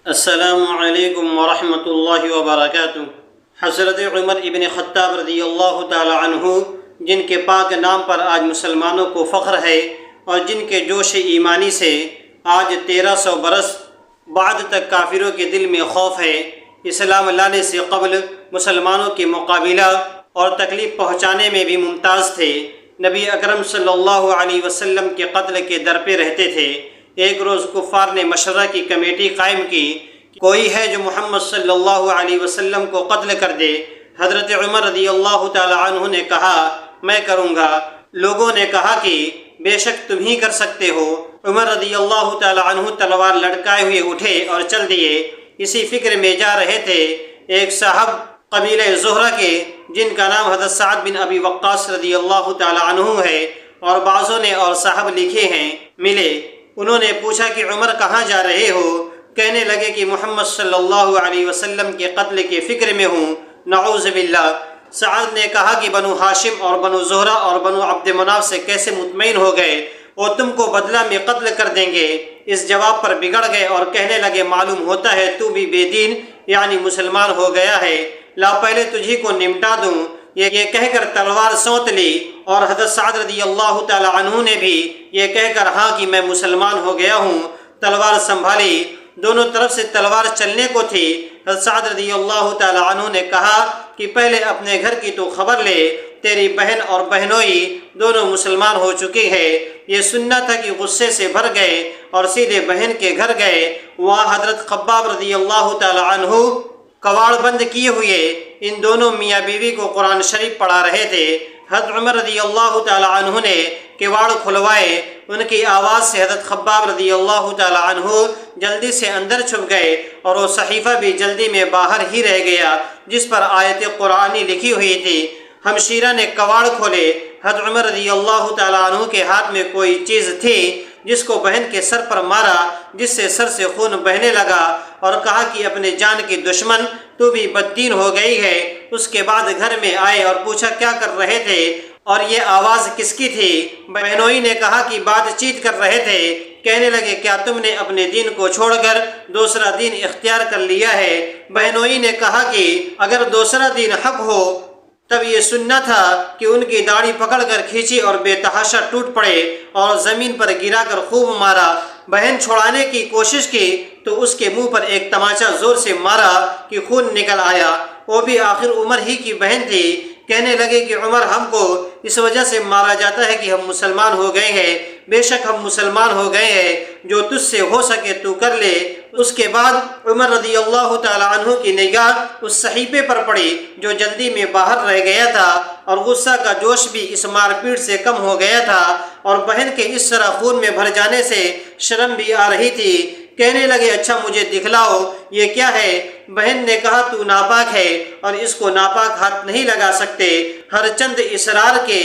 السلام علیکم ورحمۃ اللہ وبرکاتہ۔ حضرت عمر ابن خطاب رضی اللہ تعالی عنہ، جن کے پاک نام پر آج مسلمانوں کو فخر ہے اور جن کے جوش ایمانی سے آج 1300 برس بعد تک کافروں کے دل میں خوف ہے، اسلام لانے سے قبل مسلمانوں کے مقابلہ اور تکلیف پہنچانے میں بھی ممتاز تھے۔ نبی اکرم صلی اللہ علیہ وسلم کے قتل کے در پہ رہتے تھے۔ ایک روز کفار نے مشورہ کی کمیٹی قائم کی، کوئی ہے جو محمد صلی اللہ علیہ وسلم کو قتل کر دے۔ حضرت عمر رضی اللہ تعالی عنہ نے کہا، میں کروں گا۔ لوگوں نے کہا کہ بے شک تم ہی کر سکتے ہو۔ عمر رضی اللہ تعالی عنہ تلوار لٹکائے ہوئے اٹھے اور چل دیے۔ اسی فکر میں جا رہے تھے، ایک صاحب قبیلہ زہرہ کے، جن کا نام حضرت سعد بن ابی وقاص رضی اللہ تعالی عنہ ہے، اور بعضوں نے اور صاحب لکھے ہیں، ملے۔ انہوں نے پوچھا کہ عمر کہاں جا رہے ہو؟ کہنے لگے کہ محمد صلی اللہ علیہ وسلم کے قتل کے فکر میں ہوں، نعوذ باللہ۔ سعد نے کہا کہ بنو ہاشم اور بنو زہرہ اور بنو عبد مناف سے کیسے مطمئن ہو گئے وہ تم کو بدلہ میں قتل کر دیں گے؟ اس جواب پر بگڑ گئے اور کہنے لگے، معلوم ہوتا ہے تو بھی بے دین یعنی مسلمان ہو گیا ہے، لا پہلے تجھی کو نمٹا دوں۔ یہ کہہ کر تلوار سونت لی، اور حضرت سعد رضی اللہ تعالی عنہ نے بھی یہ کہہ کر ہاں کہ میں مسلمان ہو گیا ہوں، تلوار سنبھالی۔ دونوں طرف سے تلوار چلنے کو تھی۔ حضرت سعد رضی اللہ تعالی عنہ نے کہا کہ پہلے اپنے گھر کی تو خبر لے، تیری بہن اور بہنوئی دونوں مسلمان ہو چکی ہے۔ یہ سننا تھا کہ غصے سے بھر گئے اور سیدھے بہن کے گھر گئے۔ وہاں حضرت خباب رضی اللہ تعالی عنہ کواڑ بند کیے ہوئے ان دونوں میاں بیوی کو قرآن شریف پڑھا رہے تھے۔ حضرت عمر رضی اللہ تعالی عنہ نے کواڑ کھلوائے۔ ان کی آواز سے حضرت خباب رضی اللہ تعالی عنہ جلدی سے اندر چھپ گئے، اور وہ صحیفہ بھی جلدی میں باہر ہی رہ گیا جس پر آیت قرآنی لکھی ہوئی تھی۔ ہمشیرہ نے کواڑ کھولے۔ حضرت عمر رضی اللہ تعالی عنہ کے ہاتھ میں کوئی چیز تھی جس کو بہن کے سر پر مارا، جس سے سر سے خون بہنے لگا، اور کہا کہ اپنے جان کی دشمن تو بھی بددین ہو گئی ہے۔ اس کے بعد گھر میں آئے اور پوچھا کیا کر رہے تھے اور یہ آواز کس کی تھی؟ بہنوئی نے کہا کہ بات چیت کر رہے تھے۔ کہنے لگے، کیا تم نے اپنے دین کو چھوڑ کر دوسرا دین اختیار کر لیا ہے؟ بہنوئی نے کہا کہ اگر دوسرا دین حق ہو تب یہ سننا تھا کہ ان کی داڑھی پکڑ کر کھینچی اور بے تحاشا ٹوٹ پڑے اور زمین پر گرا کر خوب مارا۔ بہن چھڑانے کی کوشش کی تو اس کے منہ پر ایک تماچا زور سے مارا کہ خون نکل آیا۔ وہ بھی آخر عمر ہی کی بہن تھی۔ کہنے لگے کہ عمر، ہم کو اس وجہ سے مارا جاتا ہے کہ ہم مسلمان ہو گئے ہیں۔ بے شک ہم مسلمان ہو گئے ہیں، جو تجھ سے ہو سکے تو کر لے۔ اس کے بعد عمر رضی اللہ تعالی عنہ کی نگاہ اس صحیفے پر پڑی جو جلدی میں باہر رہ گیا تھا، اور غصہ کا جوش بھی اس مار پیٹ سے کم ہو گیا تھا، اور بہن کے اس طرح خون میں بھر جانے سے شرم بھی آ رہی تھی۔ کہنے لگے، اچھا مجھے دکھلاؤ یہ کیا ہے؟ بہن نے کہا، تو ناپاک ہے اور اس کو ناپاک ہاتھ نہیں لگا سکتے۔ ہر چند اصرار کے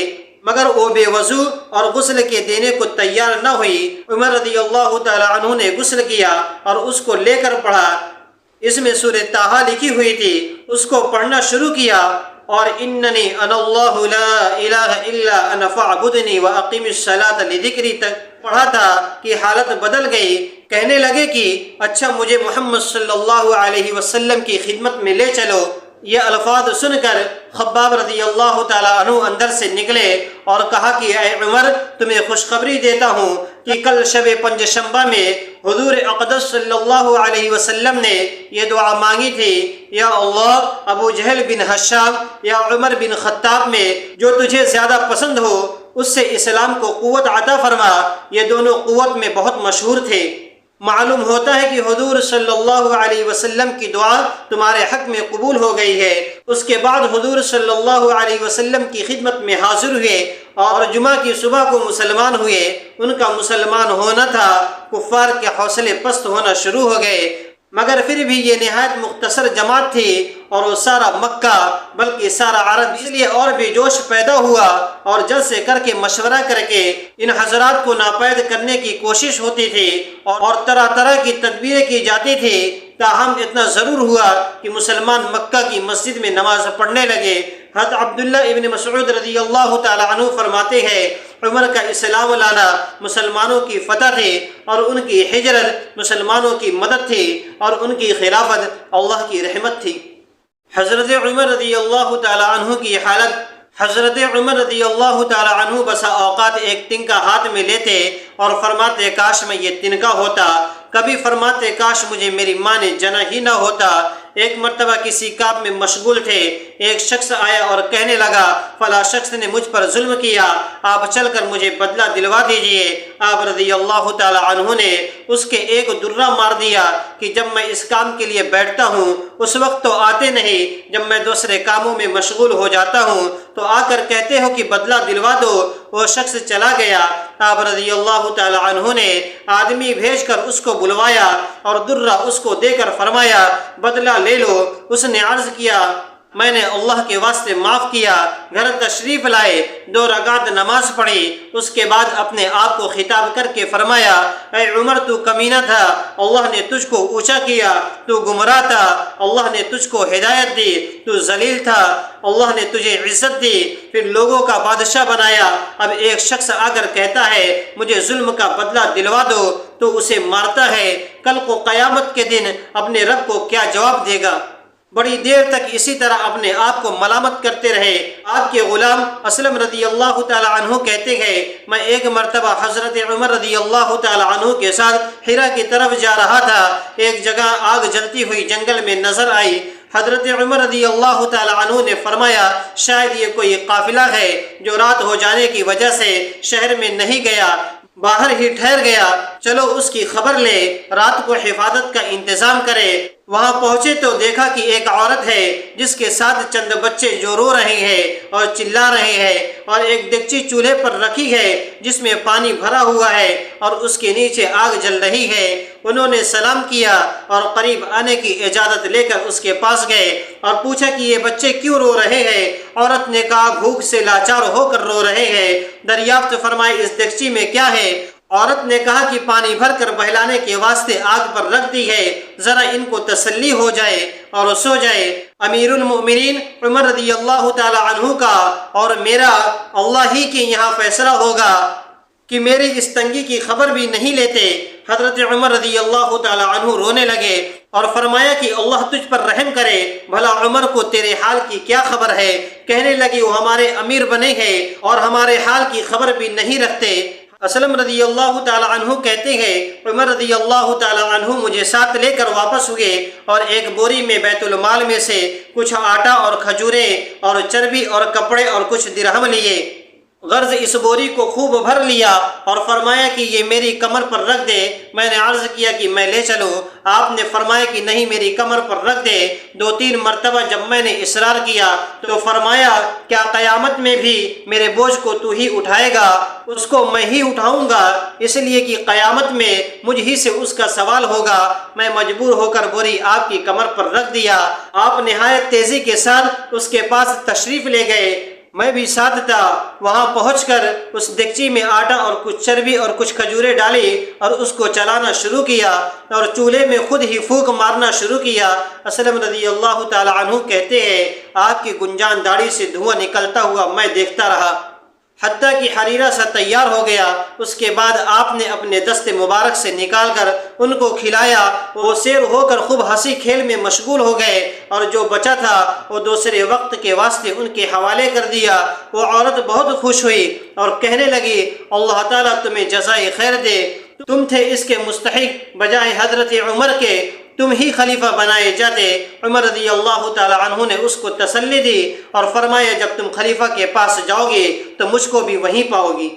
مگر وہ بے وضو اور غسل کے دینے کو تیار نہ ہوئی۔ عمر رضی اللہ تعالی عنہ نے غسل کیا اور اس کو لے کر پڑھا۔ اس میں سورہ طٰہٰ لکھی ہوئی تھی۔ اس کو پڑھنا شروع کیا اور اننی انا اللہ لا الہ الا انا فاعبدنی واقم الصلاۃ لذکری تک پڑھا تھا کہ حالت بدل گئی۔ کہنے لگے کہ اچھا مجھے محمد صلی اللہ علیہ وسلم کی خدمت میں لے چلو۔ یہ الفاظ سن کر خباب رضی اللہ تعالی عنہ اندر سے نکلے اور کہا کہ اے عمر، تمہیں خوشخبری دیتا ہوں کہ کل شب پنج شنبہ میں حضور اقدس صلی اللہ علیہ وسلم نے یہ دعا مانگی تھی، یا اللہ، ابو جہل بن ہشام یا عمر بن خطاب میں جو تجھے زیادہ پسند ہو اس سے اسلام کو قوت عطا فرما۔ یہ دونوں قوت میں بہت مشہور تھے۔ معلوم ہوتا ہے کہ حضور صلی اللہ علیہ وسلم کی دعا تمہارے حق میں قبول ہو گئی ہے۔ اس کے بعد حضور صلی اللہ علیہ وسلم کی خدمت میں حاضر ہوئے اور جمعہ کی صبح کو مسلمان ہوئے۔ ان کا مسلمان ہونا تھا، کفار کے حوصلے پست ہونا شروع ہو گئے، مگر پھر بھی یہ نہایت مختصر جماعت تھی، اور وہ سارا مکہ بلکہ سارا عرب اس لیے اور بھی جوش پیدا ہوا، اور جلسے کر کے مشورہ کر کے ان حضرات کو ناپید کرنے کی کوشش ہوتی تھی، اور طرح طرح کی تدبیریں کی جاتی تھی۔ تاہم اتنا ضرور ہوا کہ مسلمان مکہ کی مسجد میں نماز پڑھنے لگے۔ حضرت عبداللہ ابن مسعود رضی اللہ تعالی عنہ فرماتے ہیں عمر کا اسلام لانا مسلمانوں کی فتح تھی، اور ان کی ہجرت مسلمانوں کی مدد تھی، اور ان کی خلافت اللہ کی رحمت تھی۔ حضرت عمر رضی اللہ تعالی عنہ کی حالت، حضرت عمر رضی اللہ تعالی عنہ بسا اوقات ایک تنکا ہاتھ میں لیتے اور فرماتے کاش میں یہ تنکا ہوتا، کبھی فرماتے کاش مجھے میری ماں نے جنا ہی نہ ہوتا۔ ایک مرتبہ کسی کام میں مشغول تھے، ایک شخص آیا اور کہنے لگا فلاں شخص نے مجھ پر ظلم کیا، آپ چل کر مجھے بدلہ دلوا دیجئے۔ آپ رضی اللہ تعالی عنہ نے اس کے ایک درہ مار دیا کہ جب میں اس کام کے لیے بیٹھتا ہوں اس وقت تو آتے نہیں، جب میں دوسرے کاموں میں مشغول ہو جاتا ہوں تو آ کر کہتے ہو کہ بدلہ دلوا دو۔ وہ شخص چلا گیا۔ آپ رضی اللہ تعالی عنہ نے آدمی بھیج کر اس کو بلوایا اور درہ اس کو دے کر فرمایا بدلہ لے لو۔ اس نے عرض کیا میں نے اللہ کے واسطے معاف کیا۔ گھر تشریف لائے، 2 رکعت نماز پڑھی، اس کے بعد اپنے آپ کو خطاب کر کے فرمایا اے عمر تو کمینہ تھا، اللہ نے تجھ کو اونچا کیا، تو گمراہ تھا، اللہ نے تجھ کو ہدایت دی، تو ذلیل تھا، اللہ نے تجھے عزت دی، پھر لوگوں کا بادشاہ بنایا۔ اب ایک شخص آ کر کہتا ہے مجھے ظلم کا بدلہ دلوا دو تو اسے مارتا ہے، کل کو قیامت کے دن اپنے رب کو کیا جواب دے گا؟ بڑی دیر تک اسی طرح اپنے آپ کو ملامت کرتے رہے۔ آپ کے غلام اسلم رضی اللہ تعالی عنہ کہتے ہیں میں ایک مرتبہ حضرت عمر رضی اللہ تعالی عنہ کے ساتھ حرا کی طرف جا رہا تھا، ایک جگہ آگ جلتی ہوئی جنگل میں نظر آئی۔ حضرت عمر رضی اللہ تعالی عنہ نے فرمایا شاید یہ کوئی قافلہ ہے جو رات ہو جانے کی وجہ سے شہر میں نہیں گیا، باہر ہی ٹھہر گیا، چلو اس کی خبر لے، رات کو حفاظت کا انتظام کرے۔ وہاں پہنچے تو دیکھا کہ ایک عورت ہے جس کے ساتھ چند بچے جو رو رہے ہیں اور چلا رہے ہیں، اور ایک دیگچی چولہے پر رکھی ہے جس میں پانی بھرا ہوا ہے اور اس کے نیچے آگ جل رہی ہے۔ انہوں نے سلام کیا اور قریب آنے کی اجازت لے کر اس کے پاس گئے اور پوچھا کہ یہ بچے کیوں رو رہے ہیں؟ عورت نے کہا بھوک سے لاچار ہو کر رو رہے ہیں۔ دریافت فرمائے اس دیگچی میں کیا ہے؟ عورت نے کہا کہ پانی بھر کر بہلانے کے واسطے آگ پر رکھ دی ہے، ذرا ان کو تسلی ہو جائے اور سو جائے۔ امیر المؤمنین عمر رضی اللہ تعالی عنہ کا اور میرا اللہ ہی کے یہاں فیصلہ ہوگا کہ میری اس تنگی کی خبر بھی نہیں لیتے۔ حضرت عمر رضی اللہ تعالی عنہ رونے لگے اور فرمایا کہ اللہ تجھ پر رحم کرے، بھلا عمر کو تیرے حال کی کیا خبر ہے؟ کہنے لگے وہ ہمارے امیر بنے ہیں اور ہمارے حال کی خبر بھی نہیں رکھتے۔ اسلم رضی اللہ تعالی عنہ کہتے ہیں عمر رضی اللہ تعالی عنہ مجھے ساتھ لے کر واپس ہوئے اور ایک بوری میں بیت المال میں سے کچھ آٹا اور کھجوریں اور چربی اور کپڑے اور کچھ درہم لیے۔ غرض اس بوری کو خوب بھر لیا اور فرمایا کہ یہ میری کمر پر رکھ دے۔ میں نے عرض کیا کہ میں لے چلوں؟ آپ نے فرمایا کہ نہیں میری کمر پر رکھ دے۔ 2-3 مرتبہ جب میں نے اصرار کیا تو فرمایا کیا قیامت میں بھی میرے بوجھ کو تو ہی اٹھائے گا؟ اس کو میں ہی اٹھاؤں گا، اس لیے کہ قیامت میں مجھ ہی سے اس کا سوال ہوگا۔ میں مجبور ہو کر بوری آپ کی کمر پر رکھ دیا۔ آپ نہایت تیزی کے ساتھ اس کے پاس تشریف لے گئے، میں بھی ساتھ تھا۔ وہاں پہنچ کر اس دیگچی میں آٹا اور کچھ چربی اور کچھ کھجوریں ڈالی اور اس کو چلانا شروع کیا اور چولہے میں خود ہی پھونک مارنا شروع کیا۔ اسلم رضی اللہ تعالی عنہ کہتے ہیں آگ کی گنجان داڑھی سے دھواں نکلتا ہوا میں دیکھتا رہا حتیٰ کہ حریرہ سا تیار ہو گیا۔ اس کے بعد آپ نے اپنے دست مبارک سے نکال کر ان کو کھلایا۔ وہ سیر ہو کر خوب ہنسی کھیل میں مشغول ہو گئے اور جو بچا تھا وہ دوسرے وقت کے واسطے ان کے حوالے کر دیا۔ وہ عورت بہت خوش ہوئی اور کہنے لگی اللہ تعالیٰ تمہیں جزائے خیر دے، تم تھے اس کے مستحق بجائے حضرت عمر کے، تم ہی خلیفہ بنائے جاتے۔ عمر رضی اللہ تعالی عنہ نے اس کو تسلی دی اور فرمایا جب تم خلیفہ کے پاس جاؤ گے تو مجھ کو بھی وہیں پاؤ گی۔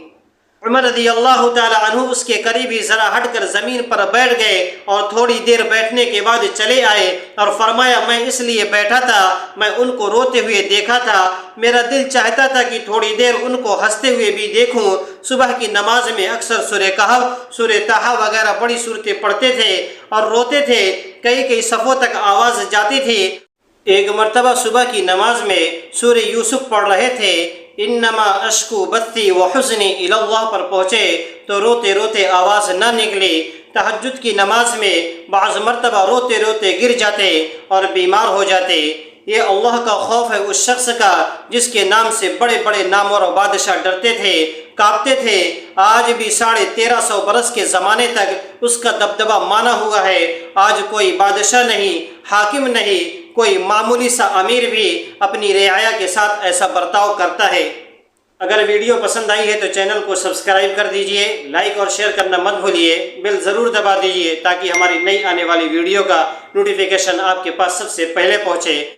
عمر رضی اللہ تعالی عنہ اس کے قریبی ذرا ہٹ کر زمین پر بیٹھ گئے اور تھوڑی دیر بیٹھنے کے بعد چلے آئے اور فرمایا میں اس لیے بیٹھا تھا، میں ان کو روتے ہوئے دیکھا تھا، میرا دل چاہتا تھا کہ تھوڑی دیر ان کو ہنستے ہوئے بھی دیکھوں۔ صبح کی نماز میں اکثر سورہ کہف، سورہ طٰہٰ وغیرہ بڑی صورتیں پڑھتے تھے اور روتے تھے، کئی صفوں تک آواز جاتی تھی۔ ایک مرتبہ صبح کی نماز میں سورہ یوسف پڑھ رہے تھے، انما اشکو بثی و حزنی الی اللہ پر پہنچے تو روتے روتے آواز نہ نکلی۔ تہجد کی نماز میں بعض مرتبہ روتے روتے گر جاتے اور بیمار ہو جاتے۔ یہ اللہ کا خوف ہے اس شخص کا جس کے نام سے بڑے بڑے نامور و بادشاہ ڈرتے تھے، کانپتے تھے۔ آج بھی 1350 برس کے زمانے تک اس کا دبدبہ مانا ہوا ہے۔ آج کوئی بادشاہ نہیں، حاکم نہیں، کوئی معمولی سا امیر بھی اپنی رعایا کے ساتھ ایسا برتاؤ کرتا ہے۔ اگر ویڈیو پسند آئی ہے تو چینل کو سبسکرائب کر دیجئے، لائک اور شیئر کرنا مت بھولیے، بیل ضرور دبا دیجئے تاکہ ہماری نئی آنے والی ویڈیو کا نوٹیفیکیشن آپ کے پاس سب سے پہلے پہنچے۔